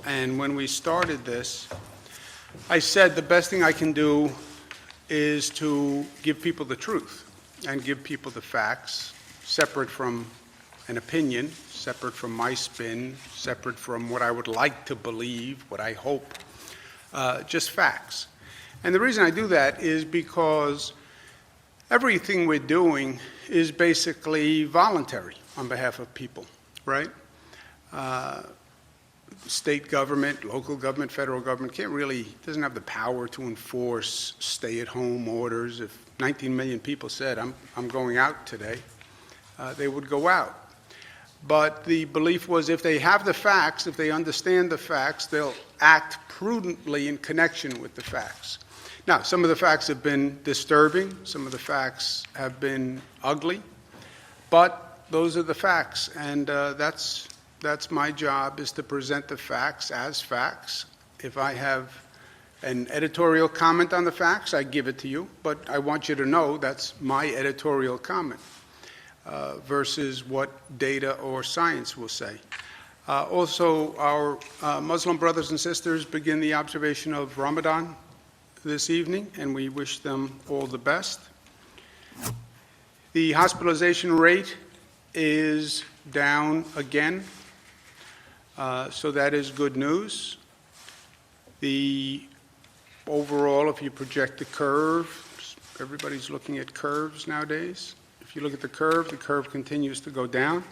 And when we started this, I said the best thing I can do is to give people the truth and give people the facts, separate from an opinion, separate from my spin, separate from what I would like to believe, what I hope, just facts. And the reason I do that is because everything we're doing is basically voluntary on behalf of people, right? State government, local government, federal government doesn't have the power to enforce stay-at-home orders. If 19 million people said, I'm going out today, they would go out. But the belief was if they have the facts, if they understand the facts, they'll act prudently in connection with the facts. Now, some of the facts have been disturbing, some of the facts have been ugly, but those are the facts, and that's my job, is to present the facts as facts. If I have an editorial comment on the facts, I give it to you, but I want you to know that's my editorial comment versus what data or science will say. Also, our Muslim brothers and sisters begin the observation of Ramadan this evening, and we wish them all the best. The hospitalization rate is down again, so that is good news. The overall, if you project the curve, everybody's looking at curves nowadays. If you look at the curve continues to go down,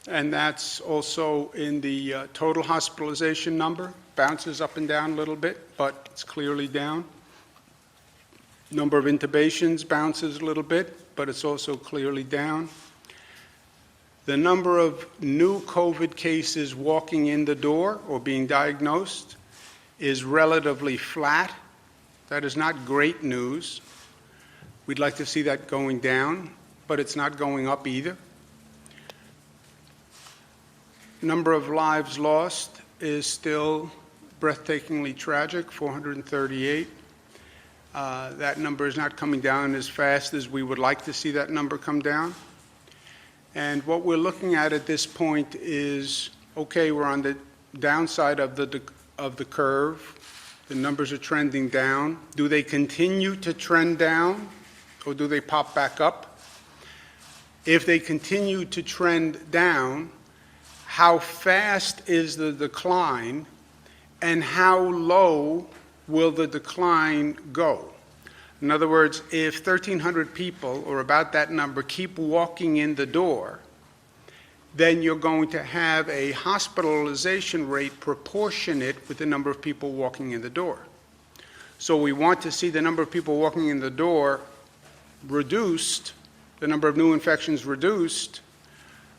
and that's also in the total hospitalization number. Bounces up and down a little bit, but it's clearly down. Number of intubations bounces a little bit, but it's also clearly down. The number of new COVID cases walking in the door or being diagnosed is relatively flat. That is not great news. We'd like to see that going down, but it's not going up either. Number of lives lost is still breathtakingly tragic, 438. That number is not coming down as fast as we would like to see that number come down. And what we're looking at this point is, okay, we're on the downside of the curve. The numbers are trending down. Do they continue to trend down, or do they pop back up? If they continue to trend down, how fast is the decline, and how low will the decline go? In other words, if 1,300 people, or about that number, keep walking in the door, then you're going to have a hospitalization rate proportionate with the number of people walking in the door. So we want to see the number of people walking in the door reduced, the number of new infections reduced,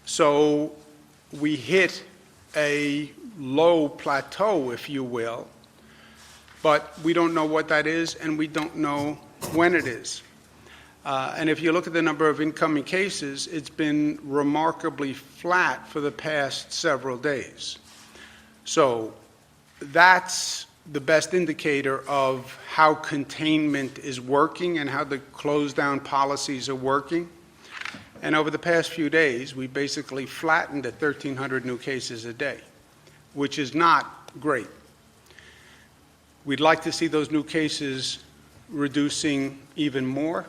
so we hit a low plateau, if you will, but we don't know what that is, and we don't know when it is. And if you look at the number of incoming cases, it's been remarkably flat for the past several days. So that's the best indicator of how containment is working and how the close-down policies are working. And over the past few days, we basically flattened at 1,300 new cases a day, which is not great. We'd like to see those new cases reducing even more,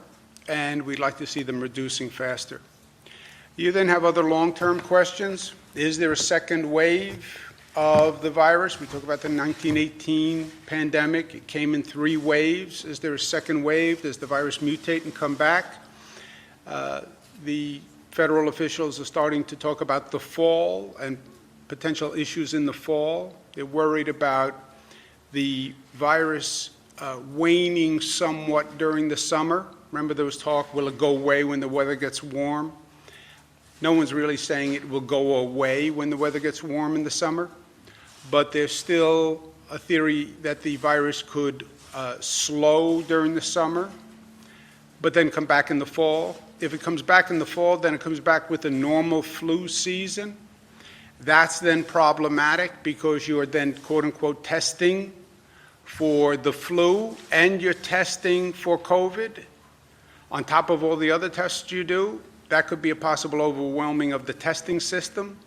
and we'd like to see them reducing faster. You then have other long-term questions. Is there a second wave of the virus? We talk about the 1918 pandemic. It came in 3 waves. Is there a second wave? Does the virus mutate and come back? The federal officials are starting to talk about the fall and potential issues in the fall. They're worried about the virus waning somewhat during the summer. Remember there was talk, will it go away when the weather gets warm? No one's really saying it will go away when the weather gets warm in the summer, but there's still a theory that the virus could slow during the summer, but then come back in the fall. If it comes back in the fall, then it comes back with a normal flu season. That's then problematic because you are then, quote unquote, testing for the flu and you're testing for COVID on top of all the other tests you do. That could be a possible overwhelming of the testing system.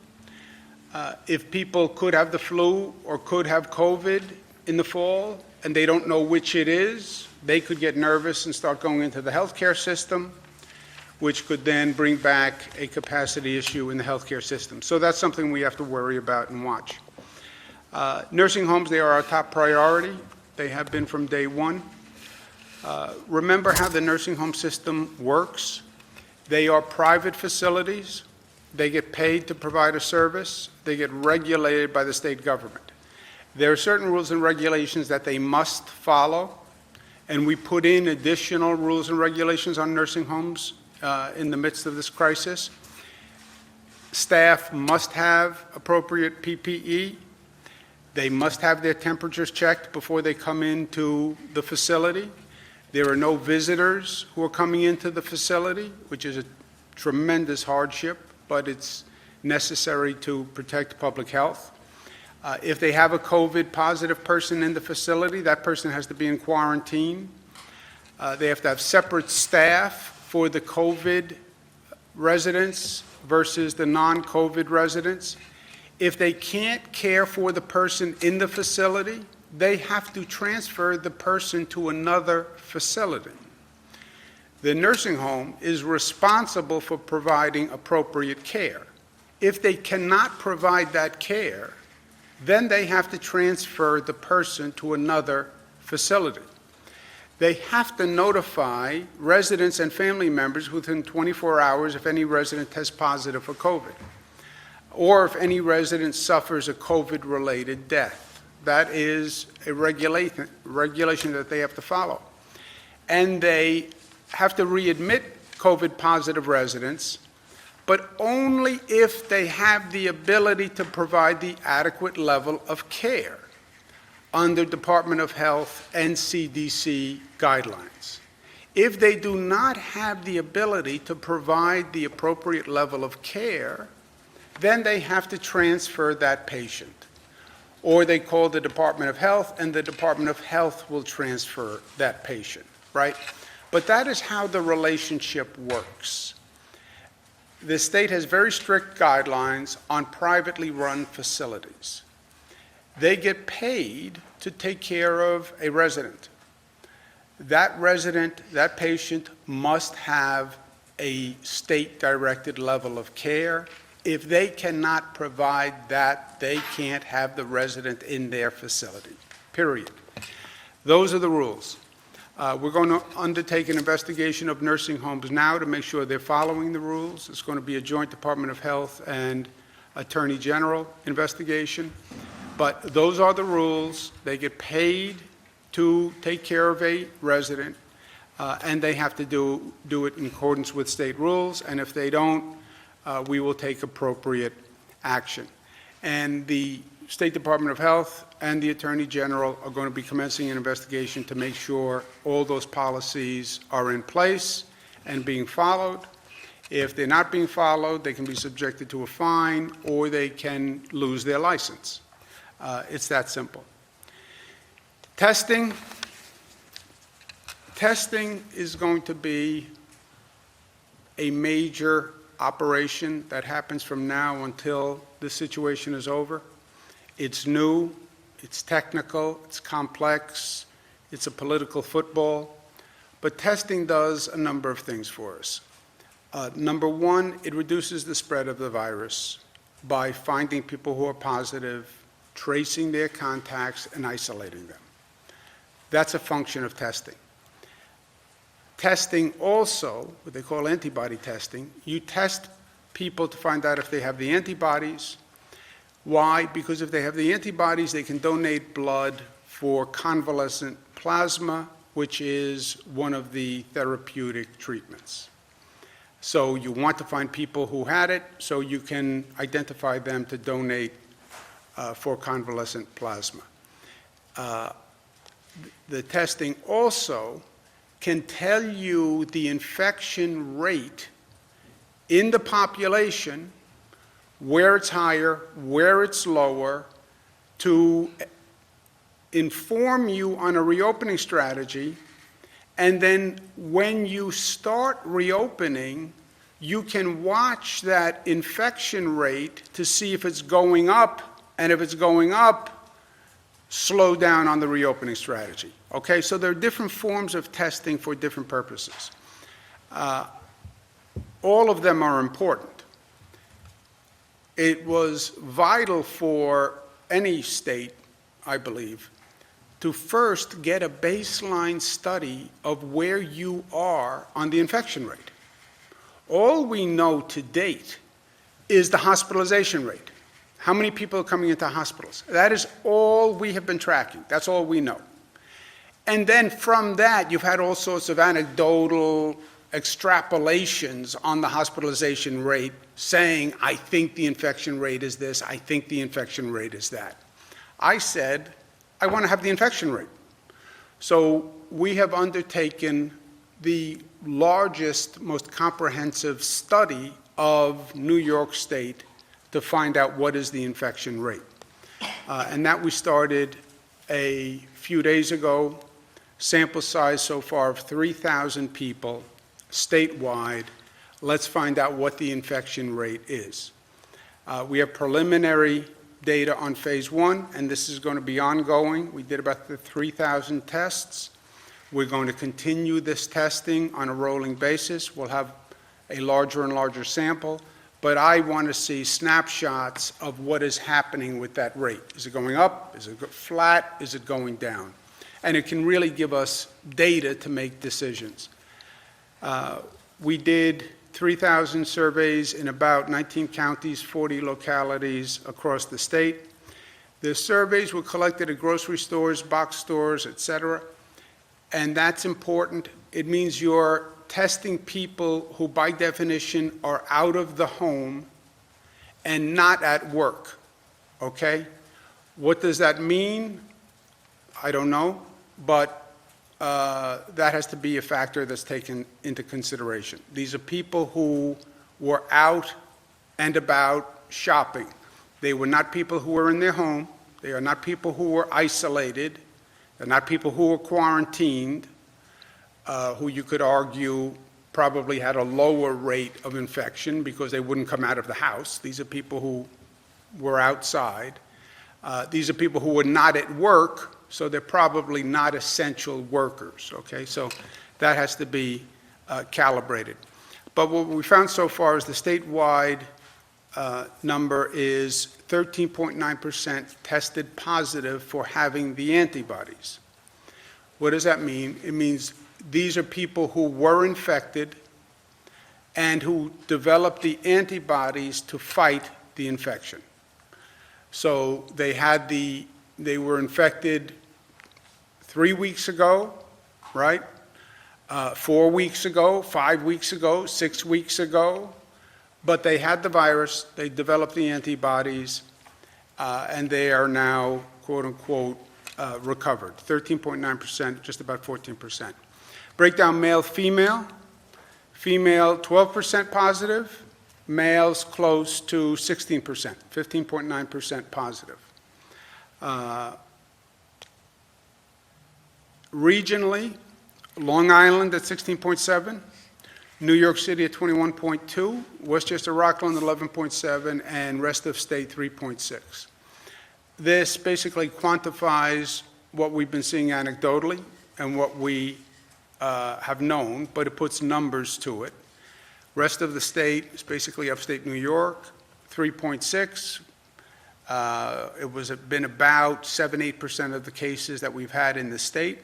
If people could have the flu or could have COVID in the fall and they don't know which it is, they could get nervous and start going into the healthcare system, which could then bring back a capacity issue in the healthcare system. So that's something we have to worry about and watch. Nursing homes, they are our top priority. They have been from day one. Remember how the nursing home system works. They are private facilities. They get paid to provide a service. They get regulated by the state government. There are certain rules and regulations that they must follow, and we put in additional rules and regulations on nursing homes in the midst of this crisis. Staff must have appropriate PPE. They must have their temperatures checked before they come into the facility. There are no visitors who are coming into the facility, which is a tremendous hardship, but it's necessary to protect public health. If they have a COVID positive person in the facility, that person has to be in quarantine. They have to have separate staff for the COVID residents versus the non-COVID residents. If they can't care for the person in the facility, they have to transfer the person to another facility. The nursing home is responsible for providing appropriate care. If they cannot provide that care, then they have to transfer the person to another facility. They have to notify residents and family members within 24 hours if any resident tests positive for COVID, or if any resident suffers a COVID-related death. That is a regulation that they have to follow. And they have to readmit COVID-positive residents, but only if they have the ability to provide the adequate level of care under Department of Health and CDC guidelines. If they do not have the ability to provide the appropriate level of care, then they have to transfer that patient. Or they call the Department of Health, and the Department of Health will transfer that patient, right? But that is how the relationship works. The state has very strict guidelines on privately run facilities. They get paid to take care of a resident. That resident, that patient must have a state-directed level of care. If they cannot provide that, they can't have the resident in their facility, period. Those are the rules. We're going to undertake an investigation of nursing homes now to make sure they're following the rules. It's going to be a joint Department of Health and Attorney General investigation. But those are the rules. They get paid to take care of a resident, and they have to do it in accordance with state rules. And if they don't, we will take appropriate action. And the State Department of Health and the Attorney General are going to be commencing an investigation to make sure all those policies are in place and being followed. If they're not being followed, they can be subjected to a fine or they can lose their license. It's that simple. Testing is going to be a major operation that happens from now until the situation is over. It's new, it's technical, it's complex, it's a political football, but testing does a number of things for us. Number one, it reduces the spread of the virus by finding people who are positive, tracing their contacts, and isolating them. That's a function of testing. Testing also, what they call antibody testing, you test people to find out if they have the antibodies. Why? Because if they have the antibodies, they can donate blood for convalescent plasma, which is one of the therapeutic treatments. So you want to find people who had it so you can identify them to donate for convalescent plasma. The testing also can tell you the infection rate in the population, where it's higher, where it's lower, to inform you on a reopening strategy, and then when you start reopening, you can watch that infection rate to see if it's going up, and if it's going up, slow down on the reopening strategy. Okay, so there are different forms of testing for different purposes. All of them are important. It was vital for any state, I believe, to first get a baseline study of where you are on the infection rate. All we know to date is the hospitalization rate. How many people are coming into hospitals? That is all we have been tracking. That's all we know. And then from that, you've had all sorts of anecdotal extrapolations on the hospitalization rate, saying, I think the infection rate is this, I think the infection rate is that. I said, I want to have the infection rate. So we have undertaken the largest, most comprehensive study of New York State to find out what is the infection rate. And that we started a few days ago. Sample size so far of 3,000 people statewide. Let's find out what the infection rate is. We have preliminary data on phase 1, and this is going to be ongoing. We did about 3,000 tests. We're going to continue this testing on a rolling basis. We'll have a larger and larger sample, but I want to see snapshots of what is happening with that rate. Is it going up? Is it flat? Is it going down? And it can really give us data to make decisions. We did 3,000 surveys in about 19 counties, 40 localities across the state. The surveys were collected at grocery stores, box stores, et cetera. And that's important. It means you're testing people who, by definition, are out of the home and not at work, okay? What does that mean? I don't know, but that has to be a factor that's taken into consideration. These are people who were out and about shopping. They were not people who were in their home. They are not people who were isolated. They're not people who were quarantined, who you could argue probably had a lower rate of infection because they wouldn't come out of the house. These are people who were outside. These are people who were not at work, so they're probably not essential workers, okay? So that has to be calibrated. But what we found so far is the statewide number is 13.9% tested positive for having the antibodies. What does that mean? It means these are people who were infected and who developed the antibodies to fight the infection. So they were infected 3 weeks ago, right? 4 weeks ago, 5 weeks ago, 6 weeks ago, but they had the virus, they developed the antibodies, and they are now, quote unquote, recovered. 13.9%, just about 14%. Breakdown male, female. Female, 12% positive. Males close to 16%, 15.9% positive. Regionally, Long Island at 16.7, New York City at 21.2, Westchester, Rockland 11.7, and rest of state 3.6. This basically quantifies what we've been seeing anecdotally and what we have known, but it puts numbers to it. Rest of the state is basically upstate New York, 3.6. It was been about 7-8% of the cases that we've had in the state.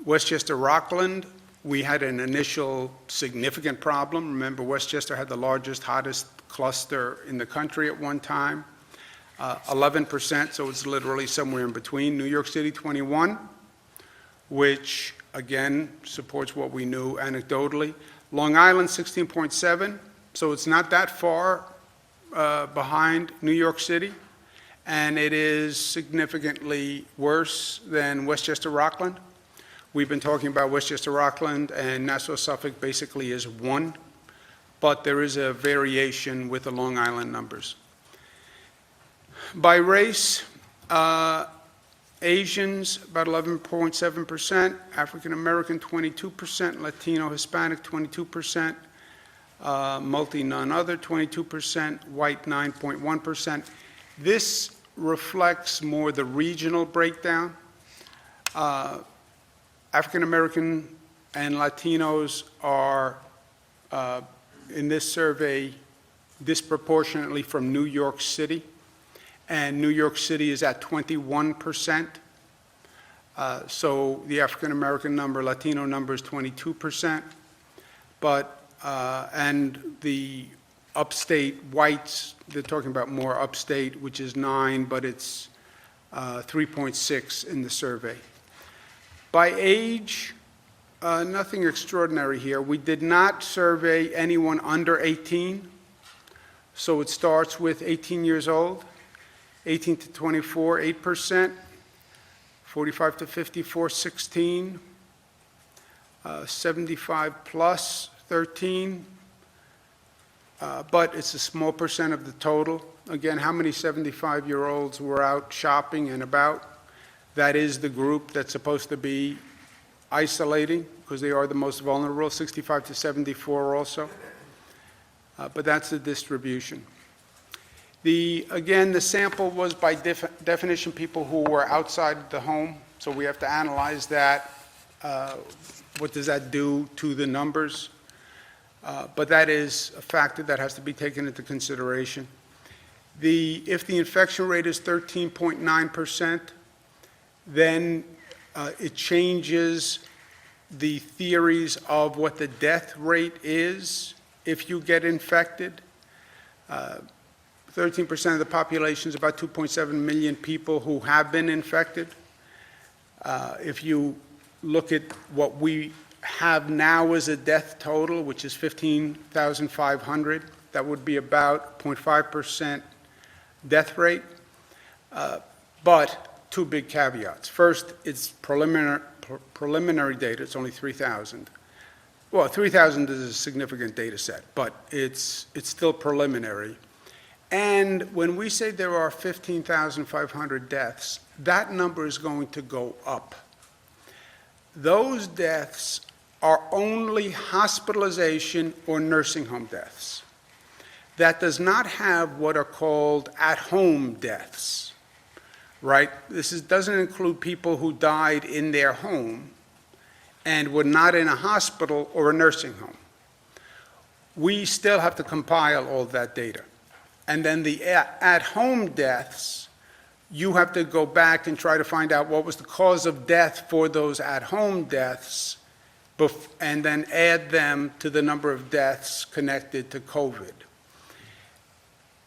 Westchester, Rockland, we had an initial significant problem. Remember, Westchester had the largest, hottest cluster in the country at one time. 11%, so it's literally somewhere in between. New York City, 21, which again supports what we knew anecdotally. Long Island, 16.7, so it's not that far behind New York City, and it is significantly worse than Westchester, Rockland. We've been talking about Westchester, Rockland, and Nassau, Suffolk basically is one, but there is a variation with the Long Island numbers. By race, Asians, about 11.7%, African American, 22%, Latino, Hispanic, 22%, multi none other 22%, white 9.1%. This reflects more the regional breakdown. African American and Latinos are, in this survey, disproportionately from New York City, and New York City is at 21%. So the African American number, Latino number is 22%, but and the upstate whites, they're talking about more upstate, which is 9, but it's 3.6 in the survey. By age, nothing extraordinary here. We did not survey anyone under 18, so it starts with 18 years old, 18 to 24, 8%, 45 to 54, 16, 75 plus, 13, but it's a small percent of the total. Again, how many 75-year-olds were out shopping and about? That is the group that's supposed to be isolating, because they are the most vulnerable, 65 to 74 also. But that's the distribution. Again, the sample was by definition people who were outside the home, so we have to analyze that. What does that do to the numbers? But that is a factor that has to be taken into consideration. If the infection rate is 13.9%, then it changes the theories of what the death rate is if you get infected. 13% of the population is about 2.7 million people who have been infected. If you look at what we have now as a death total, which is 15,500, that would be about 0.5% death rate. But two big caveats. First, it's preliminary data. It's only 3,000. Well, 3,000 is a significant data set, but it's still preliminary. And when we say there are 15,500 deaths, that number is going to go up. Those deaths are only hospitalization or nursing home deaths. That does not have what are called at-home deaths, right? This doesn't include people who died in their home and were not in a hospital or a nursing home. We still have to compile all that data. And then the at-home deaths, you have to go back and try to find out what was the cause of death for those at-home deaths, and then add them to the number of deaths connected to COVID.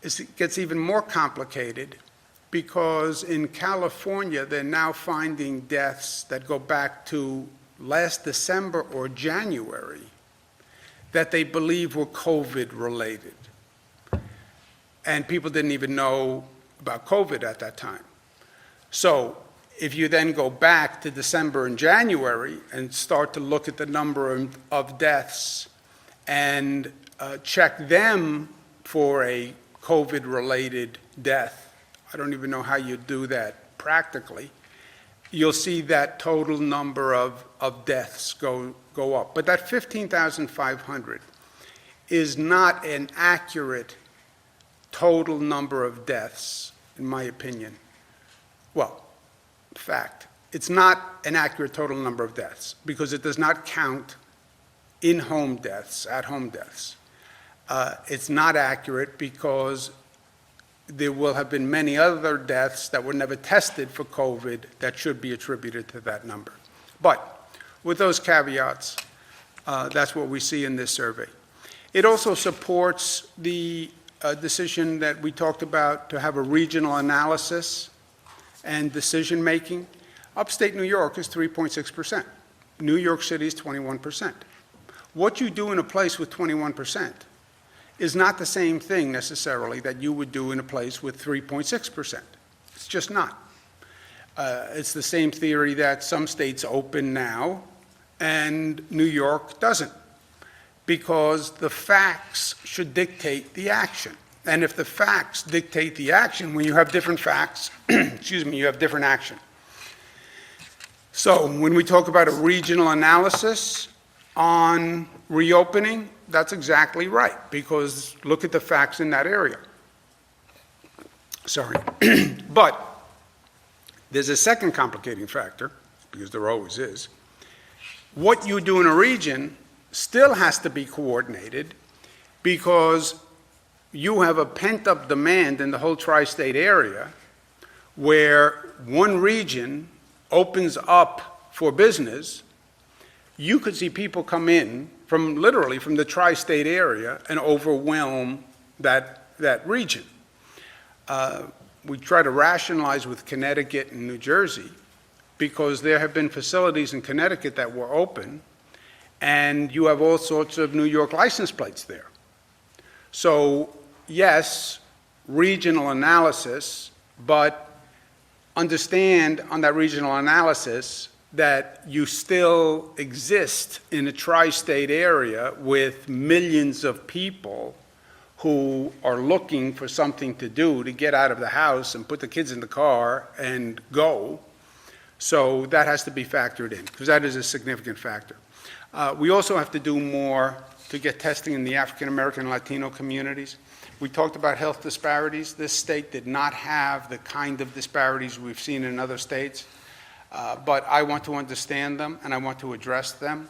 It gets even more complicated because in California, they're now finding deaths that go back to last December or January that they believe were COVID related. And people didn't even know about COVID at that time. So if you then go back to December and January and start to look at the number of deaths and check them for a COVID-related death, I don't even know how you do that practically, you'll see that total number of deaths go up. But that 15,500 is not an accurate total number of deaths, in my opinion. Well, fact, it's not an accurate total number of deaths because it does not count in-home deaths, at-home deaths. It's not accurate because there will have been many other deaths that were never tested for COVID that should be attributed to that number. But with those caveats, that's what we see in this survey. It also supports the decision that we talked about to have a regional analysis and decision-making. Upstate New York is 3.6%. New York City is 21%. What you do in a place with 21% is not the same thing necessarily that you would do in a place with 3.6%. It's just not. It's the same theory that some states open now and New York doesn't, because the facts should dictate the action. And if the facts dictate the action, when you have different facts, you have different action. So when we talk about a regional analysis on reopening, that's exactly right, because look at the facts in that area. Sorry. But there's a second complicating factor, because there always is. What you do in a region still has to be coordinated, because you have a pent-up demand in the whole tri-state area where one region opens up for business. You could see people come in from literally from the tri-state area and overwhelm that region. We try to rationalize with Connecticut and New Jersey, because there have been facilities in Connecticut that were open, and you have all sorts of New York license plates there. So yes, regional analysis, but understand on that regional analysis that you still exist in a tri-state area with millions of people who are looking for something to do, to get out of the house and put the kids in the car and go. So that has to be factored in, because that is a significant factor. We also have to do more to get testing in the African American and Latino communities. We talked about health disparities. This state did not have the kind of disparities we've seen in other states, but I want to understand them and I want to address them.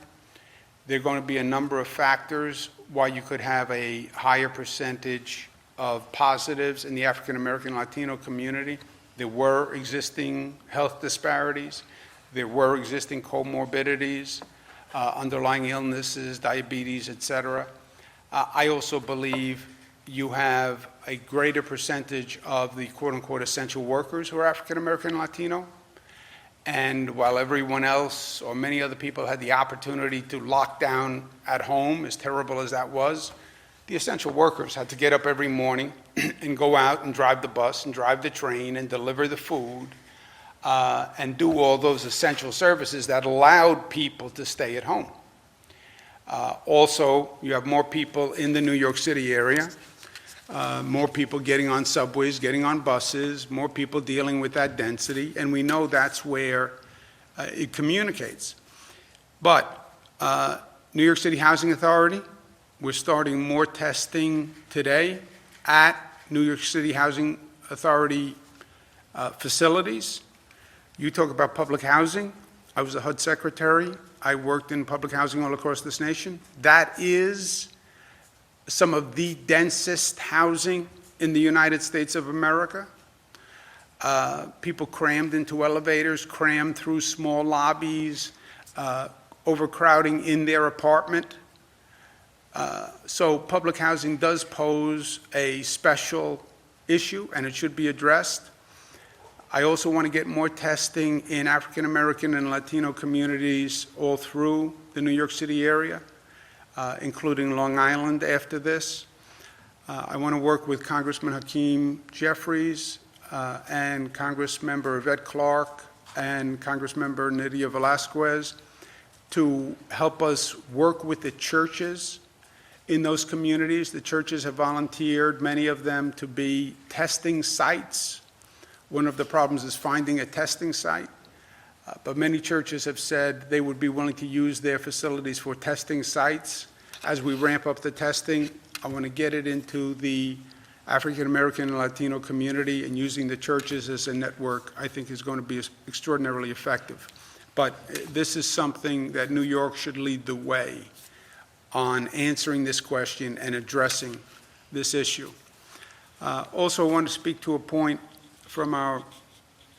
There are going to be a number of factors why you could have a higher percentage of positives in the African American and Latino community. There were existing health disparities. There were existing comorbidities, underlying illnesses, diabetes, et cetera. I also believe you have a greater percentage of the quote-unquote essential workers who are African American and Latino. And while everyone else or many other people had the opportunity to lock down at home, as terrible as that was, the essential workers had to get up every morning and go out and drive the bus and drive the train and deliver the food and do all those essential services that allowed people to stay at home. Also, you have more people in the New York City area, more people getting on subways, getting on buses, more people dealing with that density, and we know that's where it communicates. But New York City Housing Authority, we're starting more testing today at New York City Housing Authority facilities. You talk about public housing. I was a HUD secretary. I worked in public housing all across this nation. That is some of the densest housing in the United States of America. People crammed into elevators, crammed through small lobbies, overcrowding in their apartment. So public housing does pose a special issue, and it should be addressed. I also want to get more testing in African American and Latino communities all through the New York City area, including Long Island after this. I want to work with Congressman Hakeem Jeffries and Congressmember Yvette Clarke and Congressmember Nydia Velazquez to help us work with the churches in those communities. The churches have volunteered, many of them, to be testing sites. One of the problems is finding a testing site, but many churches have said they would be willing to use their facilities for testing sites. As we ramp up the testing, I want to get it into the African American and Latino community, and using the churches as a network, I think, is going to be extraordinarily effective. But this is something that New York should lead the way on answering this question and addressing this issue. Also, I want to speak to a point from our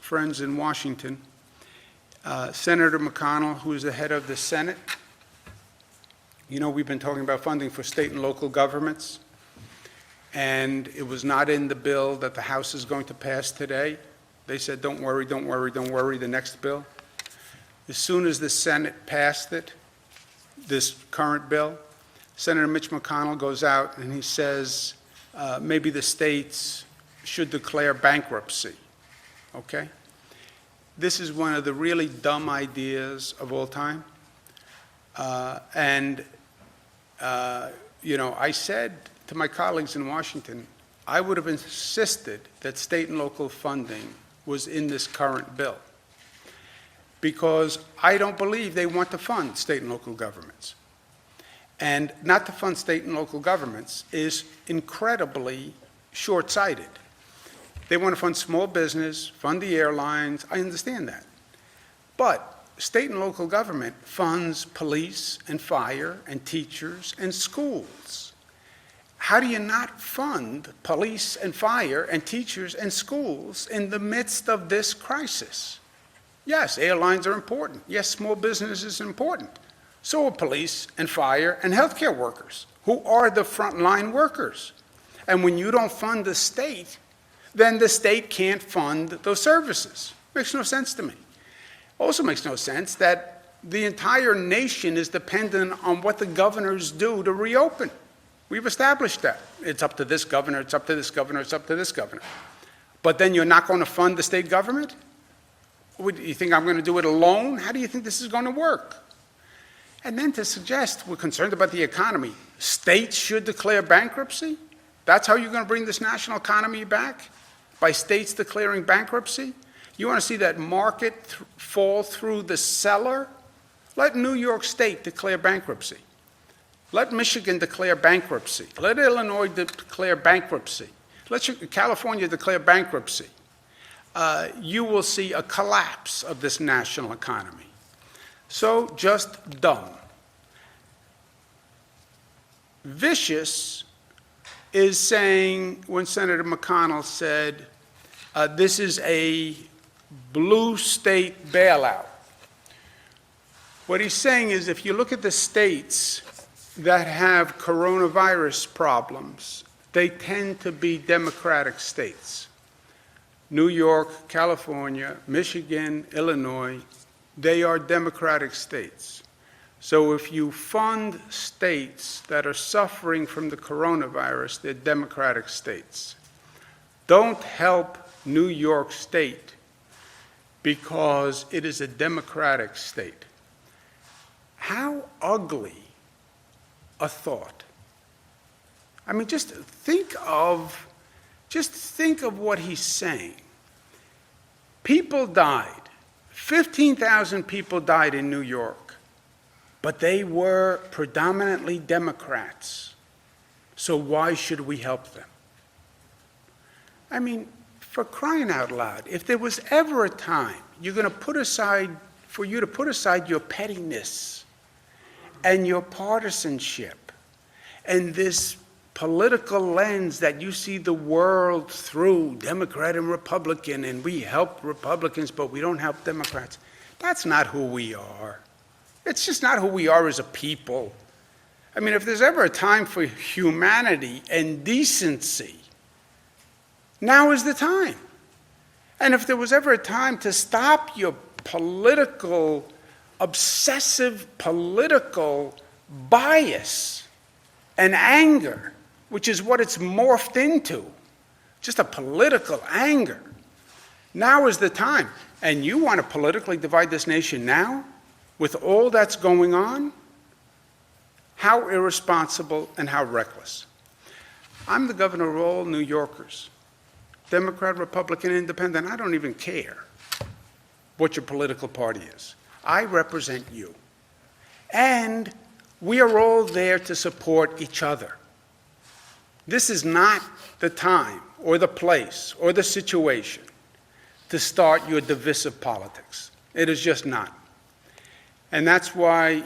friends in Washington. Senator McConnell, who is the head of the Senate, you know, we've been talking about funding for state and local governments, and it was not in the bill that the House is going to pass today. They said, don't worry, don't worry, don't worry, the next bill. As soon as the Senate passed it, this current bill, Senator Mitch McConnell goes out and he says, maybe the states should declare bankruptcy, okay? This is one of the really dumb ideas of all time. You know, I said to my colleagues in Washington, I would have insisted that state and local funding was in this current bill, because I don't believe they want to fund state and local governments. and not to fund state and local governments is incredibly short-sighted. They want to fund small business, fund the airlines, I understand that. But state and local government funds police and fire and teachers and schools. How do you not fund police and fire and teachers and schools in the midst of this crisis? Yes, airlines are important. Yes, small business is important. So are police and fire and healthcare workers, who are the frontline workers. And when you don't fund the state, then the state can't fund those services. Makes no sense to me. Also makes no sense that the entire nation is dependent on what the governors do to reopen. We've established that. It's up to this governor, it's up to this governor, it's up to this governor. But then you're not going to fund the state government? You think I'm going to do it alone? How do you think this is going to work? And then to suggest we're concerned about the economy, states should declare bankruptcy? That's how you're going to bring this national economy back? By states declaring bankruptcy? You want to see that market fall through the cellar? Let New York State declare bankruptcy. Let Michigan declare bankruptcy. Let Illinois declare bankruptcy. Let California declare bankruptcy. You will see a collapse of this national economy. So just dumb. Vicious is saying, when Senator McConnell said, this is a blue state bailout. What he's saying is, if you look at the states that have coronavirus problems, they tend to be Democratic states. New York, California, Michigan, Illinois, they are Democratic states. So if you fund states that are suffering from the coronavirus, they're Democratic states. Don't help New York State because it is a Democratic state. How ugly a thought. I mean, just think of what he's saying. People died. 15,000 people died in New York, but they were predominantly Democrats. So why should we help them? I mean, for crying out loud, if there was ever a time you're going to put aside your pettiness and your partisanship and this political lens that you see the world through, Democrat and Republican, and we help Republicans, but we don't help Democrats. That's not who we are. It's just not who we are as a people. I mean, if there's ever a time for humanity and decency, now is the time. And if there was ever a time to stop your obsessive political bias and anger, which is what it's morphed into, just a political anger. Now is the time. And you want to politically divide this nation now, with all that's going on? How irresponsible and how reckless. I'm the governor of all New Yorkers. Democrat, Republican, Independent, I don't even care what your political party is. I represent you. And we are all there to support each other. This is not the time or the place or the situation to start your divisive politics. It is just not. And that's why,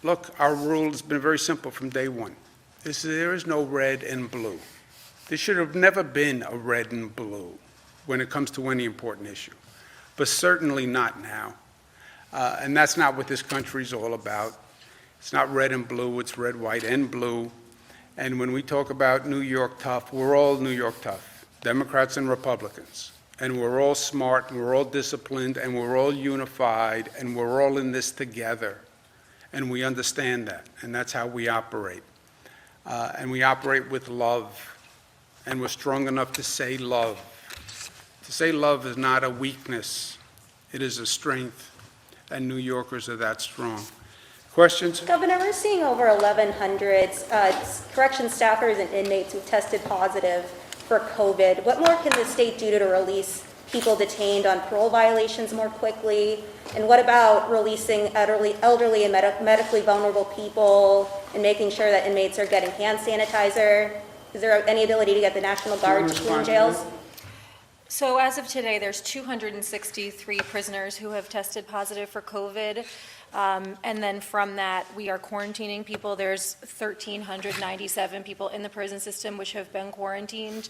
look, our rule has been very simple from day one. There is no red and blue. There should have never been a red and blue when it comes to any important issue, but certainly not now. And that's not what this country is all about. It's not red and blue, it's red, white, and blue. And when we talk about New York tough, we're all New York tough, Democrats and Republicans. And we're all smart, and we're all disciplined, and we're all unified, and we're all in this together. And we understand that, and that's how we operate. And we operate with love, and we're strong enough to say love. To say love is not a weakness, it is a strength, and New Yorkers are that strong. Questions? Governor, we're seeing over 1,100 correction staffers and inmates who tested positive for COVID. What more can the state do to release people detained on parole violations more quickly? And what about releasing elderly and medically vulnerable people and making sure that inmates are getting hand sanitizer? Is there any ability to get the National Guard to clean jails? So as of today, there's 263 prisoners who have tested positive for COVID. And then from that, we are quarantining people. There's 1,397 people in the prison system which have been quarantined.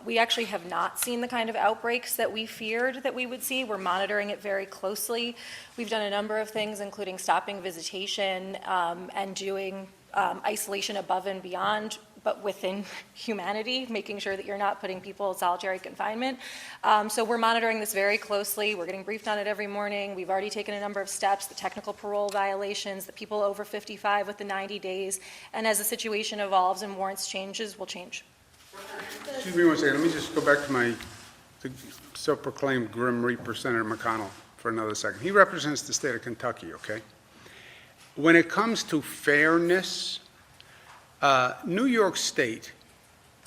We actually have not seen the kind of outbreaks that we feared that we would see. We're monitoring it very closely. We've done a number of things, including stopping visitation and doing isolation above and beyond, but within humanity, making sure that you're not putting people in solitary confinement. So we're monitoring this very closely. We're getting briefed on it every morning. We've already taken a number of steps, the technical parole violations, the people over 55 with the 90 days. And as the situation evolves and warrants changes, we'll change. Excuse me one second. Let me just go back to the self-proclaimed Grim Reaper, Senator McConnell, for another second. He represents the state of Kentucky, okay? When it comes to fairness, New York State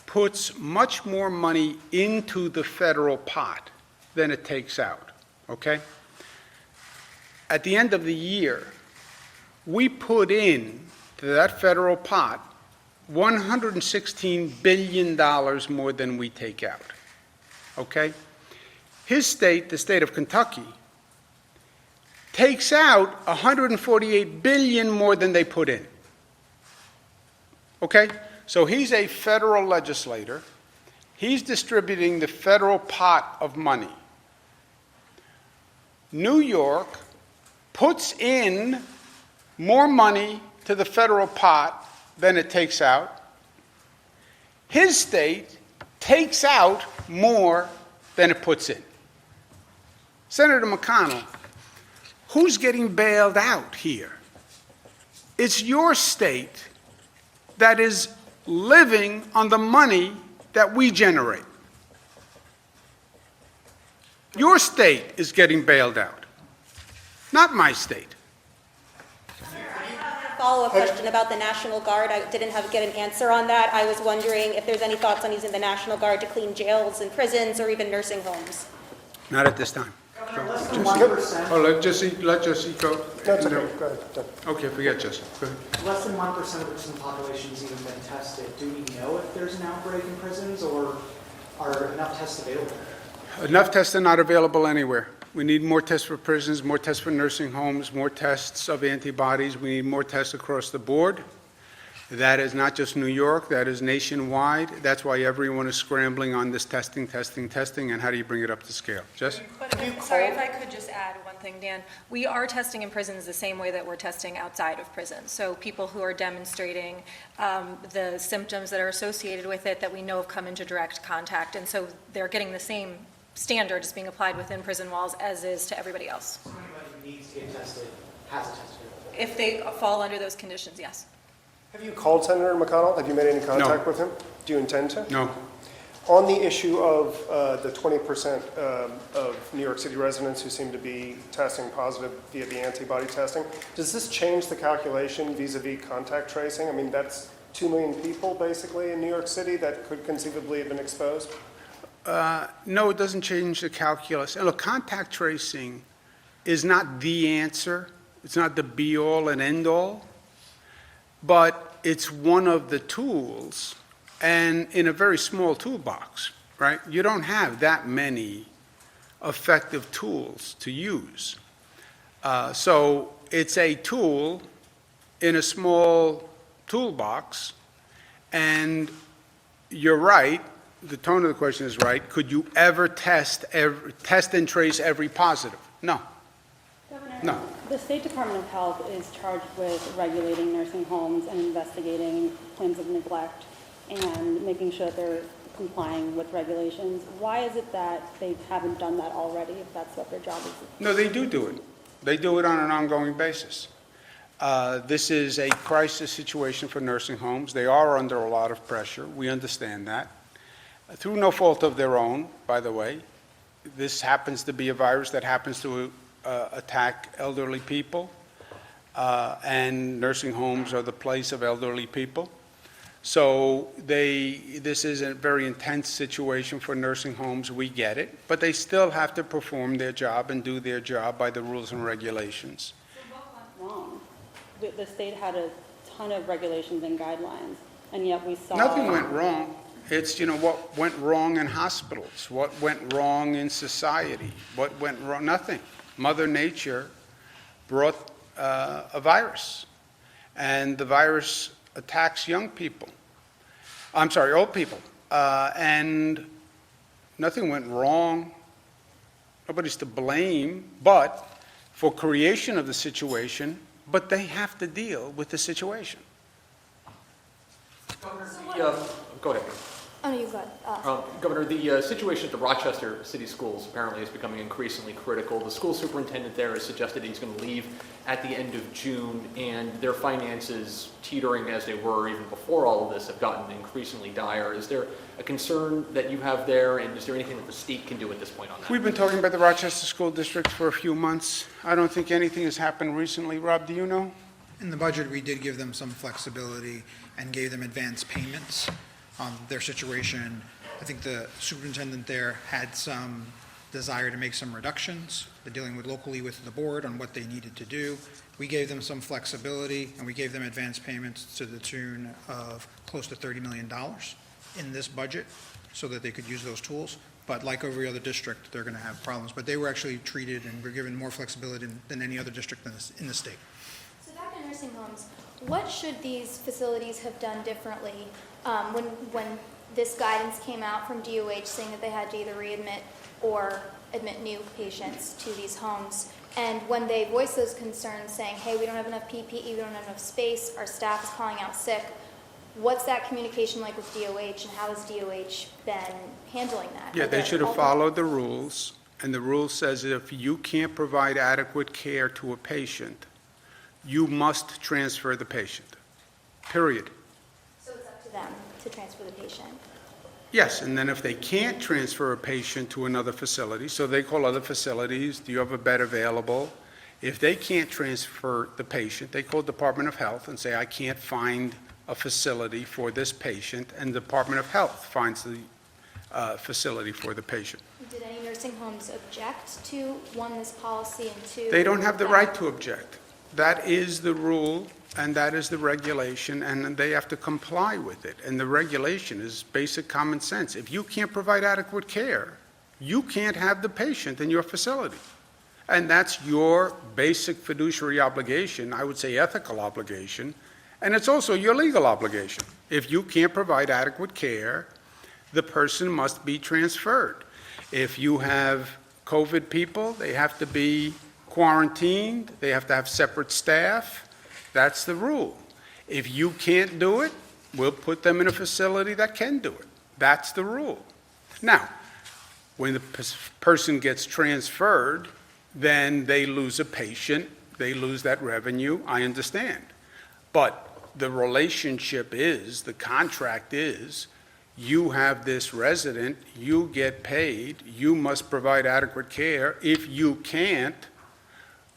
puts much more money into the federal pot than it takes out, okay? At the end of the year, we put in to that federal pot $116 billion more than we take out, okay? His state, the state of Kentucky, takes out $148 billion more than they put in. Okay? So he's a federal legislator. He's distributing the federal pot of money. New York puts in more money to the federal pot than it takes out. His state takes out more than it puts in. Senator McConnell, who's getting bailed out here? It's your state that is living on the money that we generate. Your state is getting bailed out, not my state. Follow-up question about the National Guard. I didn't get an answer on that. I was wondering if there's any thoughts on using the National Guard to clean jails and prisons or even nursing homes. Not at this time. Less than 1%. Oh, let Jesse go. That's okay, go ahead. Okay, forget Jesse. Go ahead. Less than 1% of the prison population has even been tested. Do we know if there's an outbreak in prisons, or are enough tests available? Enough tests are not available anywhere. We need more tests for prisons, more tests for nursing homes, more tests of antibodies. We need more tests across the board. That is not just New York, that is nationwide. That's why everyone is scrambling on this testing, and how do you bring it up to scale? Jess? Sorry, if I could just add one thing, Dan. We are testing in prisons the same way that we're testing outside of prisons. So people who are demonstrating the symptoms that are associated with it that we know have come into direct contact. And so they're getting the same standards being applied within prison walls as is to everybody else. So anybody who needs to get tested has a test available? If they fall under those conditions, yes. Have you called Senator McConnell? Have you made any contact with him? Do you intend to? No. On the issue of the 20% of New York City residents who seem to be testing positive via the antibody testing, does this change the calculation vis-a-vis contact tracing? I mean, that's 2 million people basically in New York City that could conceivably have been exposed? No, it doesn't change the calculus. And look, contact tracing is not the answer. It's not the be-all and end-all. But it's one of the tools, and in a very small toolbox, right? You don't have that many effective tools to use. So it's a tool in a small toolbox, and you're right, the tone of the question is right. Could you ever test and trace every positive? No. Governor, No. the State Department of Health is charged with regulating nursing homes and investigating claims of neglect and making sure that they're complying with regulations. Why is it that they haven't done that already, if that's what their job is? No, they do it. They do it on an ongoing basis. This is a crisis situation for nursing homes. They are under a lot of pressure. We understand that. Through no fault of their own, by the way. This happens to be a virus that happens to attack elderly people, and nursing homes are the place of elderly people. So this is a very intense situation for nursing homes, we get it, but they still have to perform their job and do their job by the rules and regulations. Wrong. The state had a ton of regulations and guidelines, and yet we saw. Nothing went wrong. It's, what went wrong in hospitals, what went wrong in society, what went wrong, nothing. Mother Nature brought a virus, and the virus attacks young people. I'm sorry, old people. And nothing went wrong. Nobody's to blame, but for creation of the situation, but they have to deal with the situation. Go ahead. Oh, no, you've got, Governor, the situation at the Rochester City Schools apparently is becoming increasingly critical. The school superintendent there has suggested he's going to leave at the end of June, and their finances, teetering as they were even before all of this, have gotten increasingly dire. Is there a concern that you have there, and is there anything that the state can do at this point on that? We've been talking about the Rochester School District for a few months. I don't think anything has happened recently. Rob, do you know? In the budget, we did give them some flexibility and gave them advance payments on their situation. I think the superintendent there had some desire to make some reductions. They're dealing with locally with the board on what they needed to do. We gave them some flexibility, and we gave them advance payments to the tune of close to $30 million in this budget so that they could use those tools. But like every other district, they're going to have problems. But they were actually treated and were given more flexibility than any other district in the state. so back to nursing homes, what should these facilities have done differently when this guidance came out from DOH saying that they had to either readmit or admit new patients to these homes? And when they voiced those concerns saying, hey, we don't have enough PPE, we don't have enough space, our staff is calling out sick, what's that communication like with DOH, and how has DOH been handling that? Yeah, they should have followed the rules, and the rule says that if you can't provide adequate care to a patient, you must transfer the patient, period. So it's up to them to transfer the patient. Yes, and then if they can't transfer a patient to another facility, so they call other facilities, do you have a bed available? If they can't transfer the patient, they call Department of Health and say, I can't find a facility for this patient, and the Department of Health finds the facility for the patient. Did any nursing homes object to, one, this policy, and two? They don't have the that- right to object. That is the rule, and that is the regulation, and they have to comply with it. And the regulation is basic common sense. If you can't provide adequate care, you can't have the patient in your facility. And that's your basic fiduciary obligation, I would say ethical obligation, and it's also your legal obligation. If you can't provide adequate care, the person must be transferred. If you have COVID people, they have to be quarantined, they have to have separate staff. That's the rule. If you can't do it, we'll put them in a facility that can do it. That's the rule. Now, when the person gets transferred, then they lose a patient, they lose that revenue, I understand. But the relationship is, the contract is, you have this resident, you get paid, you must provide adequate care. If you can't,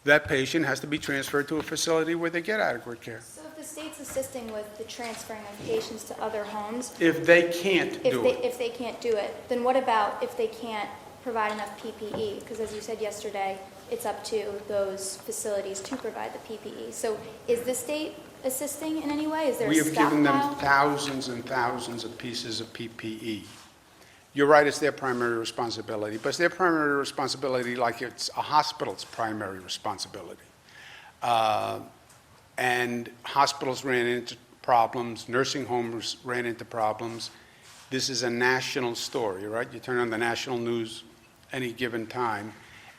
that patient has to be transferred to a facility where they get adequate care. So if the state's assisting with the transferring of patients to other homes, If they can't do it. if they can't do it, then what about if they can't provide enough PPE? Because as you said yesterday, it's up to those facilities to provide the PPE. So is the state assisting in any way? Is there a We have given them stockpile? thousands and thousands of pieces of PPE. You're right, it's their primary responsibility, but it's their primary responsibility like it's a hospital's primary responsibility. And hospitals ran into problems, nursing homes ran into problems. This is a national story, right? You turn on the national news any given time,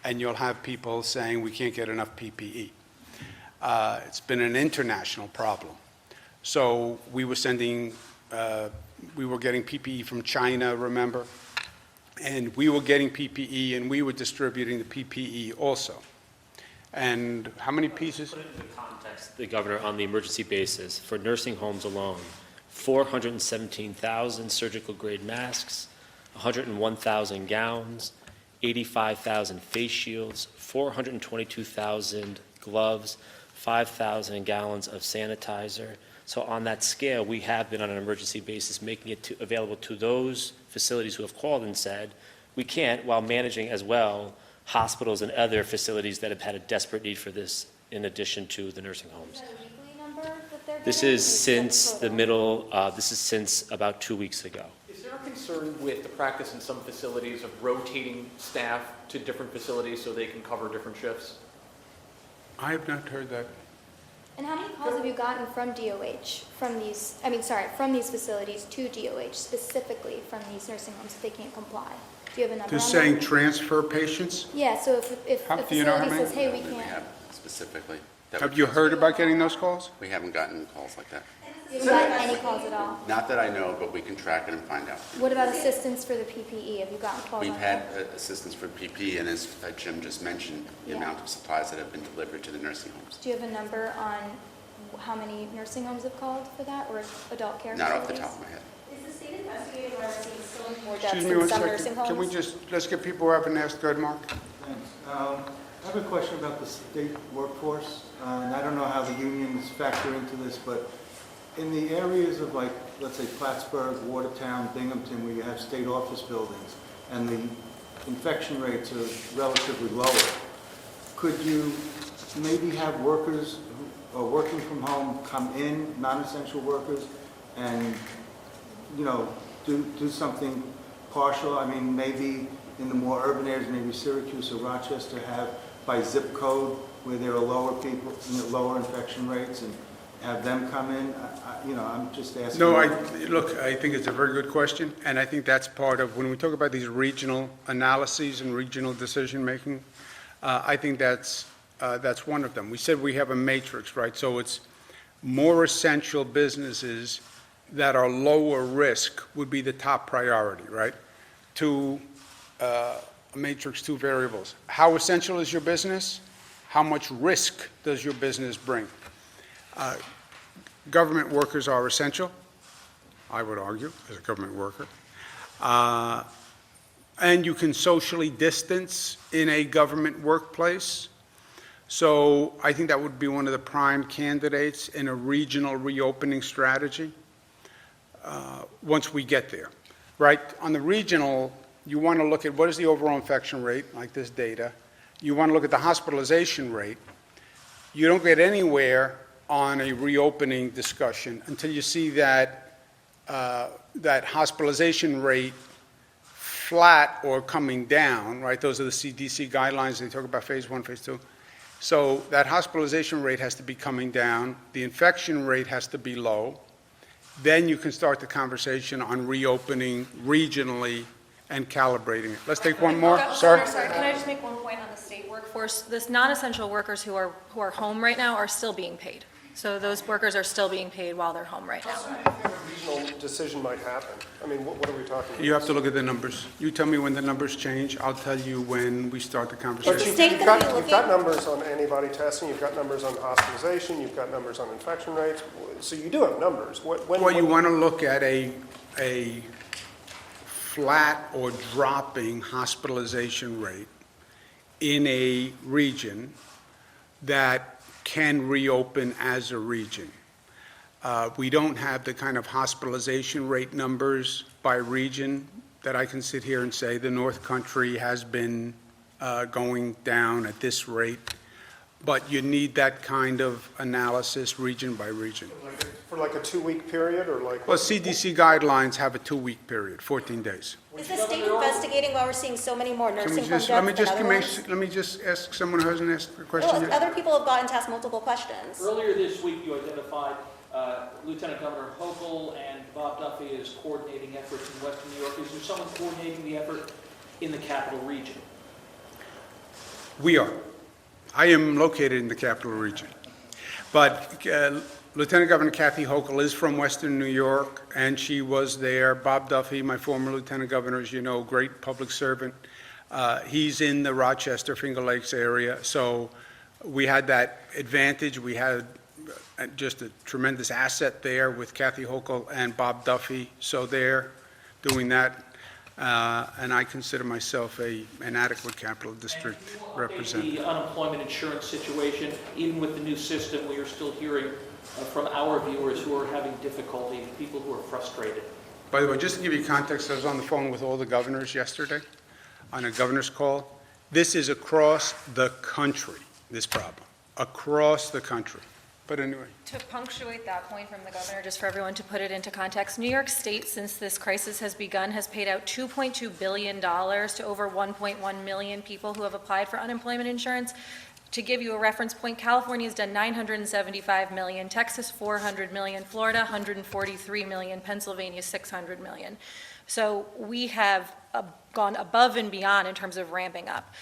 and you'll have people saying we can't get enough PPE. It's been an international problem. So we were sending, we were getting PPE from China, remember? And we were getting PPE, and we were distributing the PPE also. And how many pieces? Put it into context, the governor, on the emergency basis, for nursing homes alone, 417,000 surgical grade masks, 101,000 gowns, 85,000 face shields, 422,000 gloves, 5,000 gallons of sanitizer. So on that scale, we have been on an emergency basis, making it available to those facilities who have called and said, we can't, while managing as well hospitals and other facilities that have had a desperate need for this, in addition to the nursing homes. Is that a weekly number that they're This getting? is since the middle, this is since about 2 weeks ago. Is there a concern with the practice in some facilities of rotating staff to different facilities so they can cover different shifts? I have not heard that. And how many calls have you gotten from DOH, from these, I mean, sorry, from these facilities to DOH, specifically from these nursing homes that they can't comply? Do you have a number They're on saying that? transfer patients? Yeah, so if How- a do you know how facility many? says, hey, we We can't, have specifically. that Have would you transfer. heard about getting those calls? We haven't gotten calls like that. you haven't gotten any calls at all? Not that I know, but we can track it and find out. What about assistance for the PPE? Have you gotten calls on We've that? had assistance for PP, and as Jim just mentioned, the Yeah. amount of supplies that have been delivered to the nursing homes. Do you have a number on how many nursing homes have called for that, or adult care Not off the facilities? top of my head. Is the state investigating why we're seeing so many more deaths Excuse me in one some nursing second. Can we homes? just, let's get people who haven't asked. Go ahead, Mark. Thanks. I have a question about the state workforce, and I don't know how the unions factor into this, but in the areas of like, let's say Plattsburgh, Watertown, Binghamton, where you have state office buildings, and the infection rates are relatively lower, could you maybe have workers who are working from home come in, non-essential workers, and, you know, do something partial? I mean, maybe in the more urban areas, maybe Syracuse or Rochester have by zip code where there are lower people, lower infection rates, and have them come in? You know, I'm just asking. No, look, I think it's a very good question, and I think that's part of, when we talk about these regional analyses and regional decision-making, I think that's one of them. We said we have a matrix, right? So it's more essential businesses that are lower risk would be the top priority, right? Matrix, two variables. How essential is your business? How much risk does your business bring? Government workers are essential, I would argue, as a government worker. And you can socially distance in a government workplace. So I think that would be one of the prime candidates in a regional reopening strategy once we get there, right? On the regional, you want to look at what is the overall infection rate, like this data. You want to look at the hospitalization rate. You don't get anywhere on a reopening discussion until you see that hospitalization rate flat or coming down, right? Those are the CDC guidelines. They talk about phase 1, phase 2. So that hospitalization rate has to be coming down. The infection rate has to be low. Then you can start the conversation on reopening regionally and calibrating it. Let's take one more, sir. Sorry, can I just make one point on the state workforce? This non-essential workers who are home right now are still being paid. So those workers are still being paid while they're home right now. A regional decision might happen. I mean, what are we talking about? You have to look at the numbers. You tell me when the numbers change, I'll tell you when we start the But conversation. you've state gonna be you've got looking- numbers on antibody testing, you've got numbers on hospitalization, you've got numbers on infection rates, so you do have numbers. Well, you want to look at a flat or dropping hospitalization rate in a region that can reopen as a region. We don't have the kind of hospitalization rate numbers by region that I can sit here and say the North Country has been going down at this rate, but you need that kind of analysis region by region. For like a 2-week period, or like? Well, CDC guidelines have a 2-week period, 14 days. Is the state investigating why we're seeing so many more Can nursing we home just, deaths than other ones? let me just ask someone who hasn't asked a question Well, yet. other people have gotten to ask multiple questions. Earlier this week, you identified Lieutenant Governor Hochul and Bob Duffy as coordinating efforts in Western New York. Is there someone coordinating the effort in the capital region? We are. I am located in the capital region. But Lieutenant Governor Kathy Hochul is from Western New York, and she was there. Bob Duffy, my former Lieutenant Governor, as you know, great public servant. He's in the Rochester, Finger Lakes area. So we had that advantage. We had just a tremendous asset there with Kathy Hochul and Bob Duffy. So they're doing that. And I consider myself an adequate capital district representative. The unemployment insurance situation, even with the new system, we are still hearing from our viewers who are having difficulty, people who are frustrated? By the way, just to give you context, I was on the phone with all the governors yesterday on a governor's call. This is across the country, this problem, across the country. But anyway. To punctuate that point from the governor, just for everyone to put it into context, New York State, since this crisis has begun, has paid out $2.2 billion to over 1.1 million people who have applied for unemployment insurance. To give you a reference point, California has done $975 million, Texas $400 million, Florida $143 million, Pennsylvania $600 million. So we have gone above and beyond in terms of ramping up.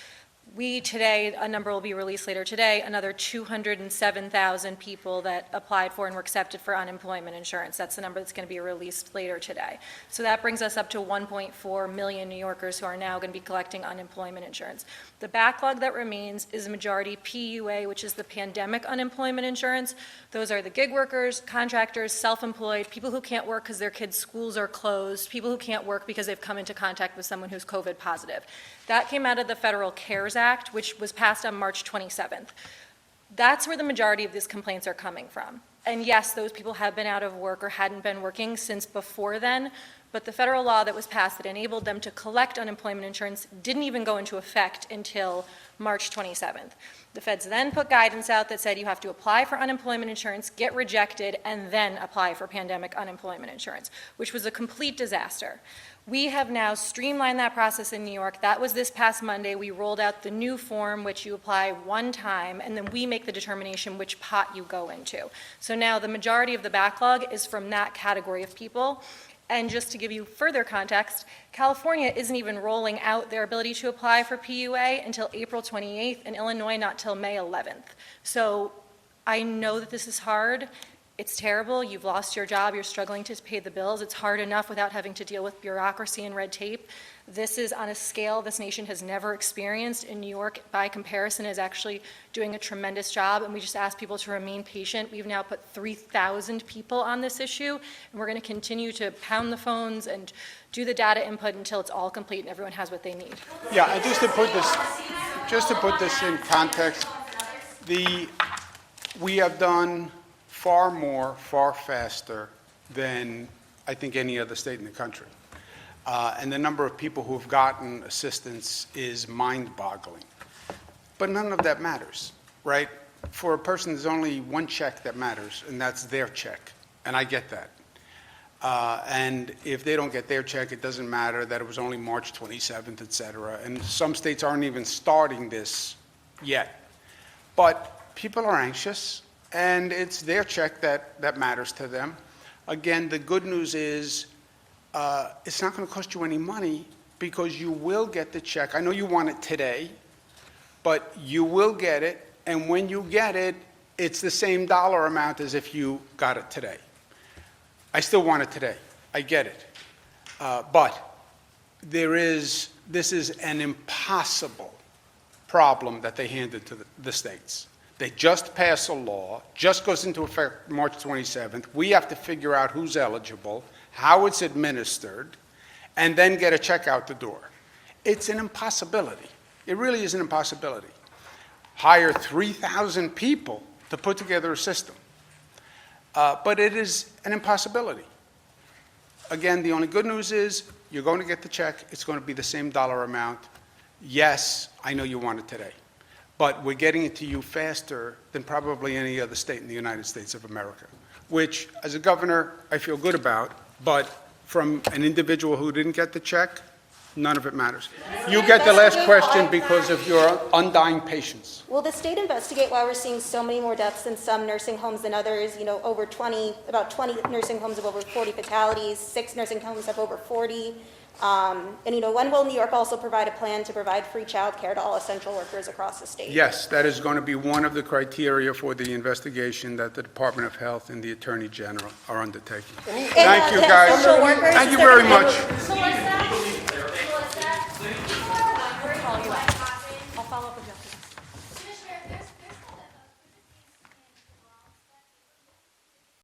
We today, a number will be released later today, another 207,000 people that applied for and were accepted for unemployment insurance. That's the number that's going to be released later today. So that brings us up to 1.4 million New Yorkers who are now going to be collecting unemployment insurance. The backlog that remains is a majority PUA, which is the pandemic unemployment insurance. Those are the gig workers, contractors, self-employed, people who can't work because their kids' schools are closed, people who can't work because they've come into contact with someone who's COVID positive. That came out of the Federal CARES Act, which was passed on March 27th. That's where the majority of these complaints are coming from. And yes, those people have been out of work or hadn't been working since before then, but the federal law that was passed that enabled them to collect unemployment insurance didn't even go into effect until March 27th. The feds then put guidance out that said you have to apply for unemployment insurance, get rejected, and then apply for pandemic unemployment insurance, which was a complete disaster. We have now streamlined that process in New York. That was this past Monday. We rolled out the new form, which you apply one time, and then we make the determination which pot you go into. So now the majority of the backlog is from that category of people. And just to give you further context, California isn't even rolling out their ability to apply for PUA until April 28th, and Illinois not till May 11th. So I know that this is hard. It's terrible. You've lost your job. You're struggling to pay the bills. It's hard enough without having to deal with bureaucracy and red tape. This is on a scale this nation has never experienced. In New York, by comparison, is actually doing a tremendous job, and we just ask people to remain patient. We've now put 3,000 people on this issue, and we're going to continue to pound the phones and do the data input until it's all complete and everyone has what they need. Yeah, and just to put this in context, we have done far more, far faster than I think any other state in the country. And the number of people who have gotten assistance is mind-boggling. But none of that matters, right? For a person, there's only one check that matters, and that's their check. And I get that. And if they don't get their check, it doesn't matter that it was only March 27th, et cetera. And some states aren't even starting this yet. But people are anxious, and it's their check that matters to them. Again, the good news is it's not going to cost you any money because you will get the check. I know you want it today, but you will get it, and when you get it, it's the same dollar amount as if you got it today. I still want it today. I get it. But this is an impossible problem that they handed to the states. They just pass a law, just goes into effect March 27th. We have to figure out who's eligible, how it's administered, and then get a check out the door. It's an impossibility. It really is an impossibility. Hire 3,000 people to put together a system. But it is an impossibility. Again, the only good news is you're going to get the check. It's going to be the same dollar amount. Yes, I know you want it today. But we're getting it to you faster than probably any other state in the United States of America, which, as a governor, I feel good about. But from an individual who didn't get the check, none of it matters. You get the last question because of your undying patience. Will the state investigate why we're seeing so many more deaths in some nursing homes than others? You know, about 20 nursing homes have over 40 fatalities, 6 nursing homes have over 40. And, you know, when will New York also provide a plan to provide free child care to all essential workers across the state? Yes, that is going to be one of the criteria for the investigation that the Department of Health and the Attorney General are undertaking. Thank you, guys. Thank you very much.